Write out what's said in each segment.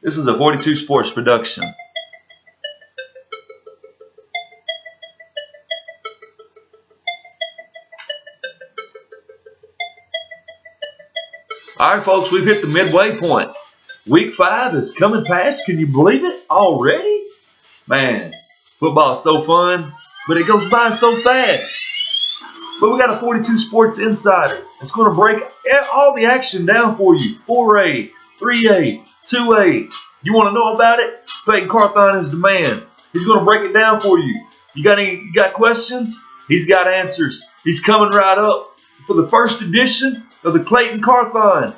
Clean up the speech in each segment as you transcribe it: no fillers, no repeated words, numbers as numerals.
This is a 42 Sports production. All right, folks, we've hit the midway point. Week 5 is coming past. Can you believe it already? Man, football is so fun, but it goes by so fast. But we got a 42 Sports Insider. It's going to break all the action down for you. 4A, 3A, 2A. You want to know about it? Clayton Cothron is the man. He's going to break it down for you. You got questions? He's got answers. He's coming right up for the first edition of the Clayton Cothron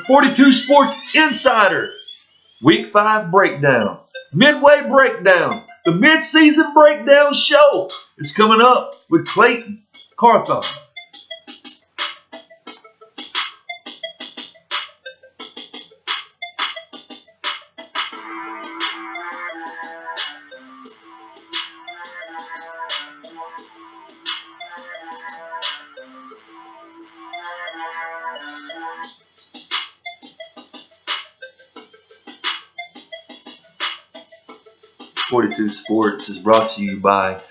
42 Sports Insider Week 5 breakdown. Midway breakdown. The mid-season breakdown show is coming up with Clayton Cothron. 42 Sports is brought to you by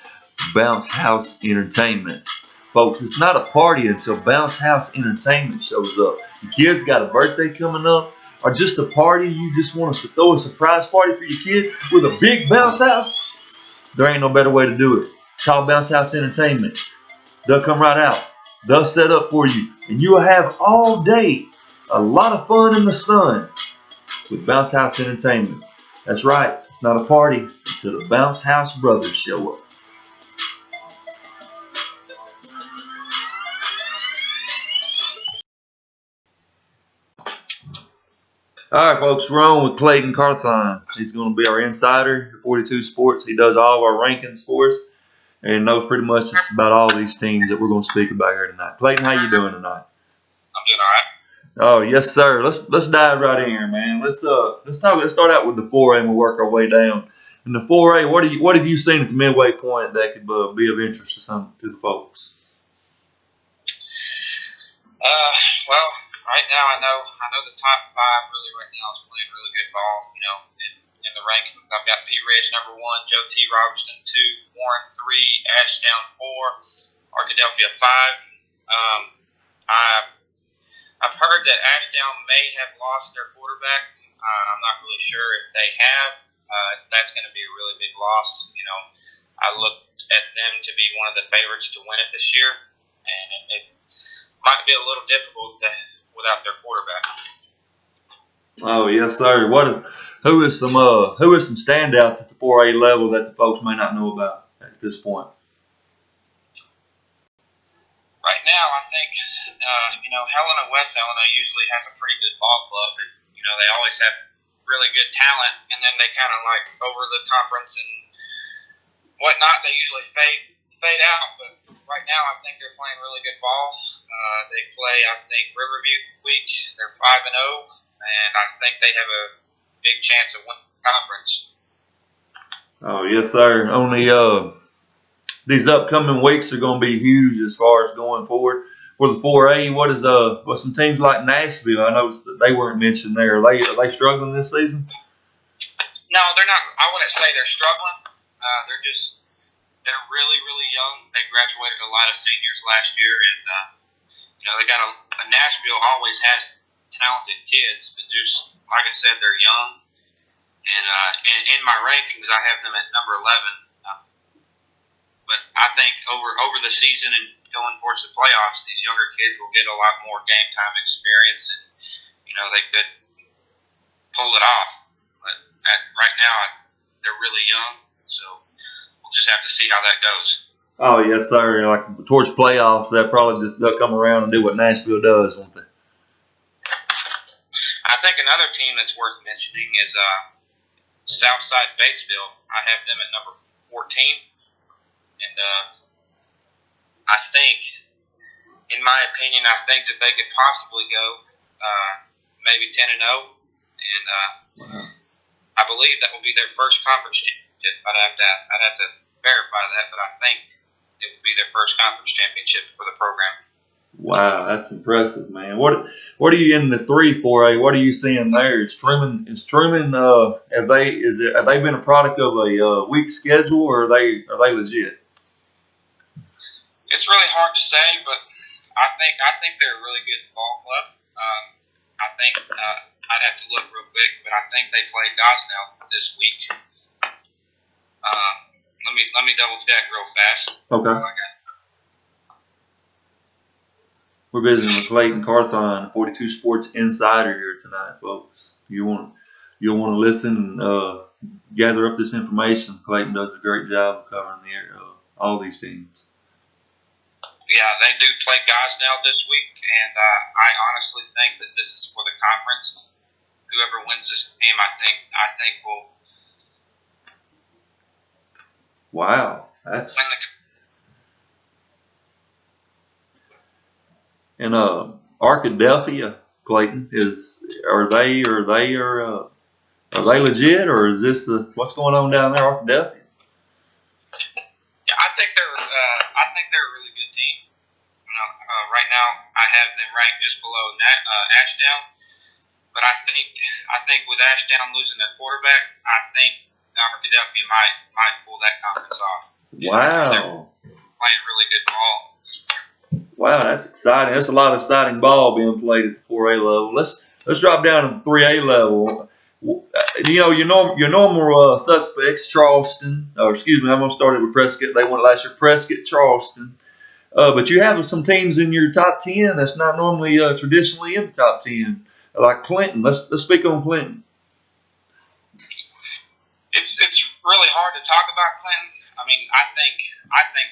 Bounce House Entertainment. Folks, it's not a party until Bounce House Entertainment shows up. Your kid's got a birthday coming up, or just a party, you just want us to throw a surprise party for your kid with a big bounce house? There ain't no better way to do it. Call Bounce House Entertainment. They'll come right out. They'll set up for you, and you will have all day a lot of fun in the sun with Bounce House Entertainment. That's right. It's not a party until the Bounce House brothers show up. All right, folks, we're on with Clayton Cothron. He's going to be our insider for 42 Sports. He does all of our rankings for us and knows pretty much just about all these teams that we're going to speak about here tonight. Clayton, how you doing tonight? I'm doing all right. Oh, yes, sir. Let's dive right in here, man. Let's start out with the 4A and we'll work our way down. In the 4A, what have you seen at the midway point that could be of interest to the folks? Well, right now I know the top 5 really right now is playing really good ball. You know, in the rankings, I've got P. Ridge number 1, Joe T. Robertson 2, Warren 3, Ashdown 4, Arkadelphia 5. I've heard that Ashdown may have lost their quarterback. I'm not really sure if they have. That's going to be a really big loss. You know, I looked at them to be one of the favorites to win it this year, and it might be a little difficult without their quarterback. Oh yes, sir. Who is some standouts at the 4A level that the folks may not know about at this point? Right now, I think Helena West Helena usually has a pretty good ball club. You know, they always have really good talent, and then they kind of like over the conference and whatnot. They usually fade out, but right now I think they're playing really good ball. They play, I think, Riverview week. They're 5-0, and I think they have a big chance of winning the conference. Oh yes, sir. Only these upcoming weeks are going to be huge as far as going forward. For the 4A, what some teams like Nashville? I noticed that they weren't mentioned there. Are they struggling this season? No, they're not. I wouldn't say they're struggling. They're really, really young. They graduated a lot of seniors last year, and they got Nashville always has talented kids, but just like I said, they're young. And in my rankings, I have them at number 11. But I think over the season and going towards the playoffs, these younger kids will get a lot more game time experience, and they could pull it off. But right now, they're really young, so we'll just have to see how that goes. Oh yes, sir. Like towards playoffs, they'll come around and do what Nashville does, won't they? I think another team that's worth mentioning is Southside Batesville. I have them at number 14, and I think, in my opinion, I think that they could possibly go maybe 10-0, and Wow. I believe that will be their first conference championship. I'd have to verify that, but I think it would be their first conference championship for the program. Wow, that's impressive, man. What are you in the 3-4A? What are you seeing there? Is Truman have they been a product of a weak schedule, or are they legit? It's really hard to say, but I think they're a really good ball club. I think I'd have to look real quick, but I think they played Gosnell this week. Let me double check real fast. Okay. We're visiting with Clayton Cothron, 42 Sports Insider here tonight, folks. You'll want to listen and gather up this information. Clayton does a great job of covering all these teams. Yeah, they do play Gosnell this week, and I honestly think that this is for the conference. Whoever wins this game, I think will Wow, that's win the. and Arkadelphia, Clayton, are they legit, or is this what's going on down there, Arkadelphia? Yeah, I think they're a really good team. Right now I have them ranked just below Ashdown, but I think with Ashdown losing their quarterback, I think Arkadelphia might pull that conference off. Wow. They're playing really good ball. Wow, that's exciting. There's a lot of exciting ball being played at the 4A level. Let's drop down to the 3A level. Your normal suspects, Charleston, or excuse me, I'm going to start it with Prescott. They won last year. Prescott, Charleston. But you have some teams in your top 10 that's not normally traditionally in the top 10, like Clinton. Let's speak on Clinton. It's really hard to talk about Clinton. I mean, I think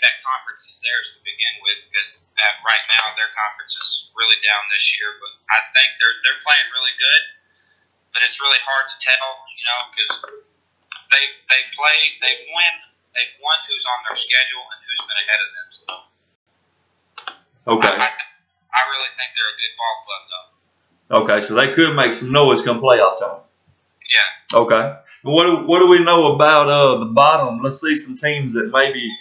that conference is theirs to begin with, because right now their conference is really down this year. But I think they're playing really good. But it's really hard to tell, because they've won who's on their schedule and who's been ahead of them. So okay. I really think they're a good ball club, though. Okay, so they could make some noise come playoff time. Yeah. Okay. What do we know about the bottom? Let's see some teams that maybe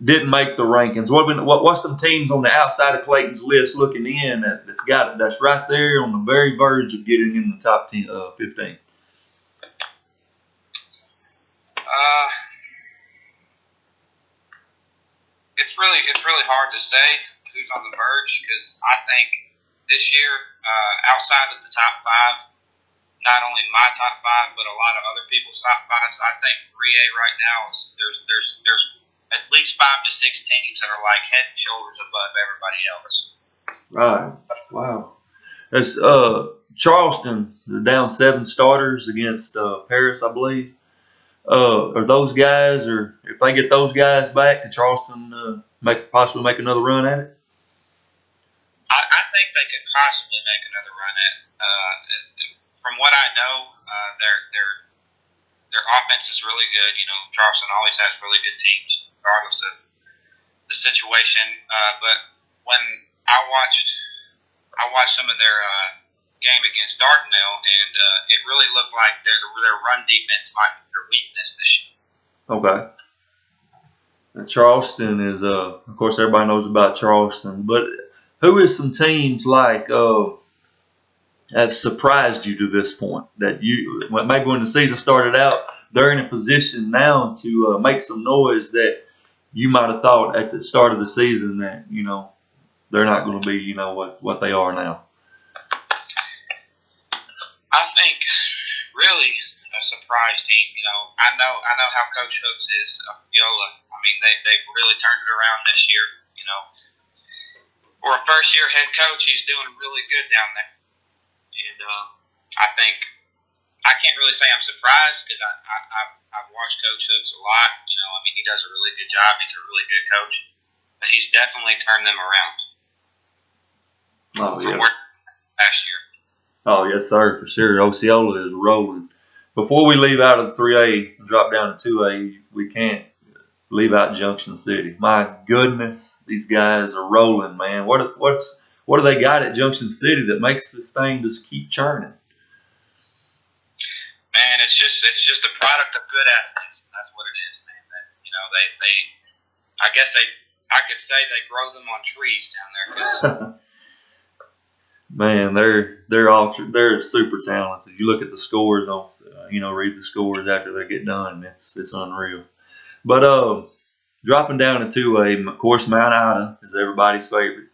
didn't make the rankings. What's some teams on the outside of Clayton's list looking in that's right there on the very verge of getting in the top 10, 15? It's really hard to say who's on the verge, because I think this year, outside of the top five, not only my top five, but a lot of other people's top fives, I think 3A right now there's at least 5 to 6 teams that are like head and shoulders above everybody else. Right. Wow. That's Charleston down 7 starters against Paris, I believe. Are those guys, or if they get those guys back, can Charleston possibly make another run at it? I think they could possibly make another run at it. From what I know, their offense is really good. Charleston always has really good teams, regardless of the situation. But when I watched some of their game against Dardanelle, and it really looked like their run defense might be their weakness this year. Okay. And Charleston is, of course, everybody knows about Charleston, but who is some teams like have surprised you to this point that maybe when the season started out, they're in a position now to make some noise that you might have thought at the start of the season that they're not going to be what they are now? I think really a surprise team. I know how Coach Hooks is. Yola. I mean, they've really turned it around this year. For a first-year head coach, he's doing really good down there. And I think I can't really say I'm surprised, because I've watched Coach Hooks a lot. I mean, he does a really good job. He's a really good coach. But he's definitely turned them around. Oh, yes. Last year. Oh, yes, sir, for sure. Osceola is rolling. Before we leave out of the 3A and drop down to 2A, we can't leave out Junction City. My goodness, these guys are rolling, man. What do they got at Junction City that makes this thing just keep churning? Man, it's just a product of good athletes. That's what it is, man. I I could say they grow them on trees down there. 'Cause Man, they're super talented. You look at the scores on, read the scores after they get done. It's unreal. But dropping down to 2A, of course, Mount Ida is everybody's favorite.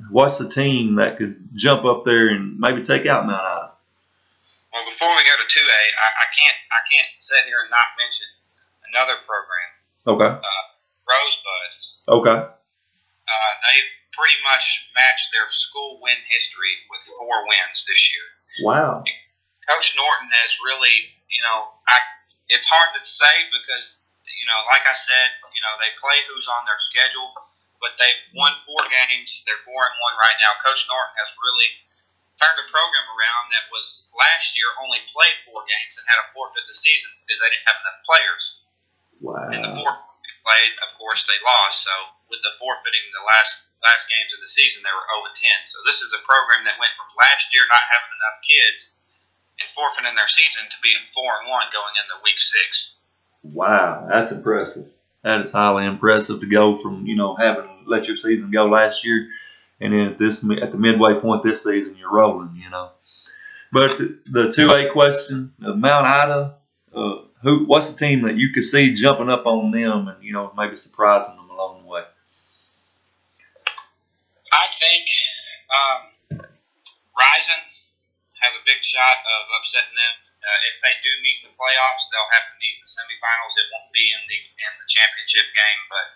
What's the team that could jump up there and maybe take out Mount Ida? Well, before we go to 2A, I can't sit here and not mention another program. Okay. Rosebud. Okay. They've pretty much matched their school win history with 4 wins this year. Wow. Coach Norton has really, it's hard to say because, like I said, they play who's on their schedule, but they've won 4 games. They're 4-1 right now. Coach Norton has really turned a program around that was last year only played 4 games and had to forfeit the season because they didn't have enough players. Wow. And the 4 played, of course, they lost. So with the forfeiting the last games of the season, they were 0-10. So this is a program that went from last year not having enough kids and forfeiting their season to being 4-1 going into week 6. Wow, that's impressive. That is highly impressive to go from having let your season go last year, and then at the midway point this season you're rolling. But the 2A question of Mount Ida, what's the team that you could see jumping up on them and maybe surprising them along the way? I think Ryzen has a big shot of upsetting them. If they do meet in the playoffs, they'll have to meet in the semifinals. It won't be in the championship game, but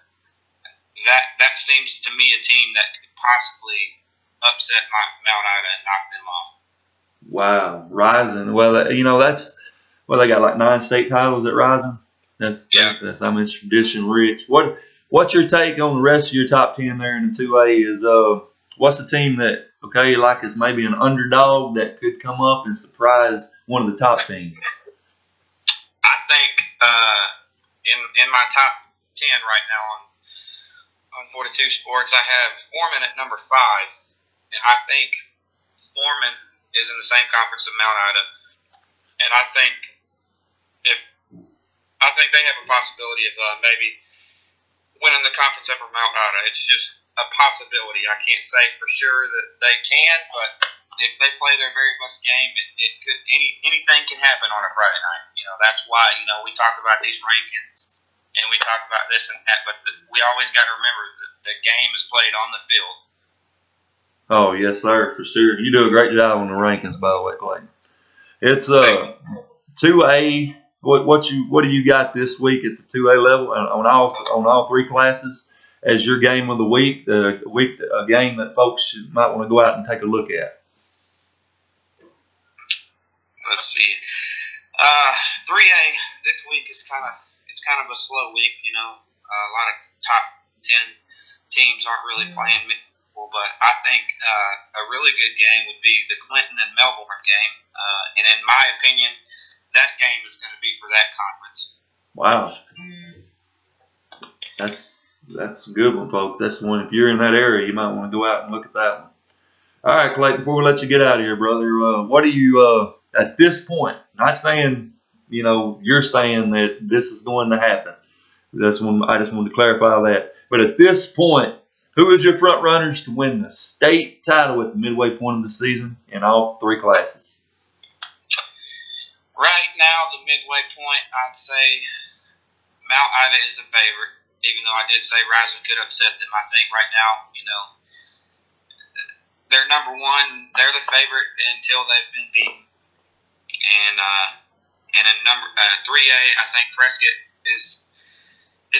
that seems to me a team that could possibly upset Mount Ida and knock them off. Wow, Ryzen. Well, they got like 9 state titles at Ryzen. That's tradition rich. What's your take on the rest of your top 10 there in the 2A? Is what's the team that is maybe an underdog that could come up and surprise one of the top teams? I think in my top 10 right now on 42 Sports, I have Foreman at number 5, and I think Foreman is in the same conference of Mount Ida, and I think they have a possibility of maybe winning the conference over Mount Ida. It's just a possibility. I can't say for sure that they can, but if they play their very best game, it could anything can happen on a Friday night. That's why we talk about these rankings and we talk about this and that, but we always got to remember that the game is played on the field. Oh yes, sir, for sure. You do a great job on the rankings, by the way, Clayton. It's 2A. What do you got this week at the 2A level on all 3 classes as your game of the week? A game that folks might want to go out and take a look at. Let's see. 3A this week is kind of a slow week. A lot of top 10 teams aren't really playing mid-level, but I think a really good game would be the Clayton and Melbourne game, and in my opinion, that game is going to be for that conference. Wow, that's a good one, folks. That's one. If you're in that area, you might want to go out and look at that one. All right, Clayton. Before we let you get out of here, brother, what do you at this point? Not saying you're saying that this is going to happen. That's one. I just wanted to clarify that. But at this point, who is your front runners to win the state title at the midway point of the season in all 3 classes? Right now, the midway point, I'd say Mount Ida is the favorite. Even though I did say Ryzen could upset them, I think right now, they're number 1. They're the favorite until they've been beaten. And in number 3A, I think Prescott is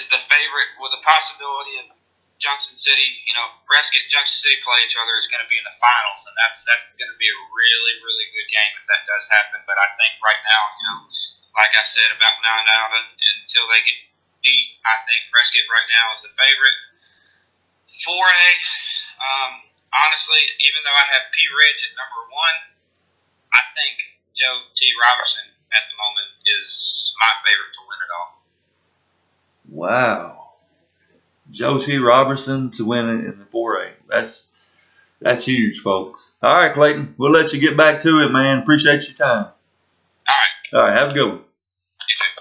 the favorite with the possibility of Junction City. Prescott and Junction City play each other is going to be in the finals, and that's going to be a really, really good game if that does happen. But I think right now, like I said about Mount Ida, until they get beat, I think Prescott right now is the favorite. 4A, honestly, even though I have P. Ridge at number 1, I think Joe T. Robertson at the moment is my favorite to win it all. Wow. Joe T. Robertson to win it in the 4A. That's huge, folks. All right, Clayton. We'll let you get back to it, man. Appreciate your time. All right. Have a good one. You too.